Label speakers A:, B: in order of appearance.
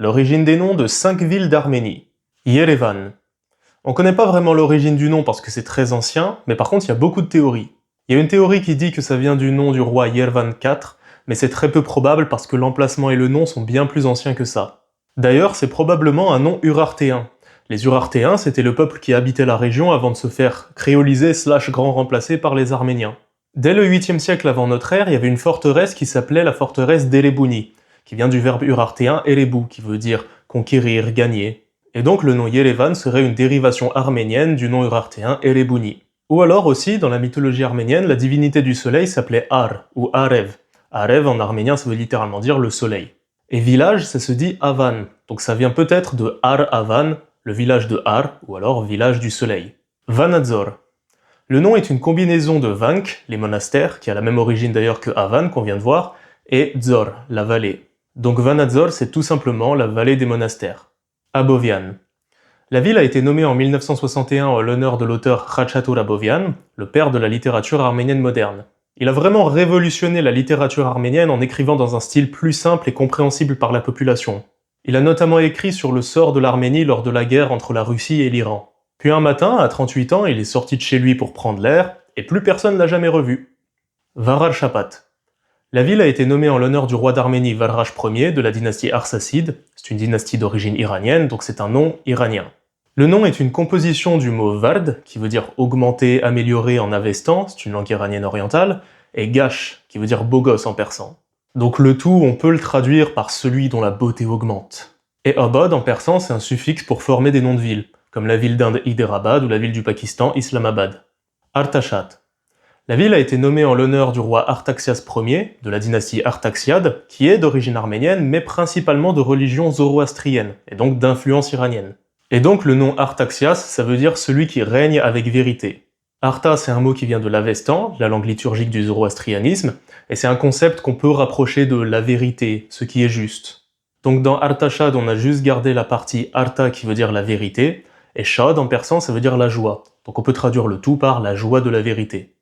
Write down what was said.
A: l'origine des noms de 5 villes d'Arménie. Yerevan. On connaît pas vraiment l'origine du nom parce que c'est très ancien, mais par contre il y a beaucoup de théories. Il y a une théorie qui dit que ça vient du nom du roi Yervan IV, mais c'est très peu probable parce que l'emplacement et le nom sont bien plus anciens que ça. D'ailleurs, c'est probablement un nom urartéen. Les Urartéens, c'était le peuple qui habitait la région avant de se faire créoliser / grand remplacer par les Arméniens. Dès le 8e siècle avant notre ère, il y avait une forteresse qui s'appelait la forteresse d'Erebuni, qui vient du verbe urartéen Erebu, qui veut dire conquérir, gagner. Et donc le nom Yerevan serait une dérivation arménienne du nom urartéen Erebuni. Ou alors aussi, dans la mythologie arménienne, la divinité du soleil s'appelait Ar, ou Arev. Arev en arménien ça veut littéralement dire le soleil. Et village, ça se dit Avan, donc ça vient peut-être de Ar Avan, le village de Ar, ou alors village du soleil. Vanadzor. Le nom est une combinaison de Vank, les monastères, qui a la même origine d'ailleurs que Avan qu'on vient de voir, et Dzor, la vallée. Donc Vanadzor, c'est tout simplement la vallée des monastères. Abovian. La ville a été nommée en 1961 en l'honneur de l'auteur Khachatur Abovian, le père de la littérature arménienne moderne. Il a vraiment révolutionné la littérature arménienne en écrivant dans un style plus simple et compréhensible par la population. Il a notamment écrit sur le sort de l'Arménie lors de la guerre entre la Russie et l'Iran. Puis un matin, à 38 ans, il est sorti de chez lui pour prendre l'air, et plus personne l'a jamais revu. Varar-Shapat. La ville a été nommée en l'honneur du roi d'Arménie Varrash Ier de la dynastie Arsacide, c'est une dynastie d'origine iranienne, donc c'est un nom iranien. Le nom est une composition du mot vard, qui veut dire augmenter, améliorer en avestan, c'est une langue iranienne orientale, et gash, qui veut dire beau gosse en persan. Donc le tout, on peut le traduire par celui dont la beauté augmente. Et abad en persan, c'est un suffixe pour former des noms de villes, comme la ville d'Inde Hyderabad ou la ville du Pakistan Islamabad. Artashat. La ville a été nommée en l'honneur du roi Artaxias Ier, de la dynastie Artaxiade, qui est d'origine arménienne, mais principalement de religion zoroastrienne, et donc d'influence iranienne. Et donc le nom Artaxias, ça veut dire celui qui règne avec vérité. Arta, c'est un mot qui vient de l'Avestan, la langue liturgique du zoroastrianisme, et c'est un concept qu'on peut rapprocher de la vérité, ce qui est juste. Donc dans Artashad, on a juste gardé la partie Arta qui veut dire la vérité, et Shad en persan, ça veut dire la joie. Donc on peut traduire le tout par la joie de la vérité.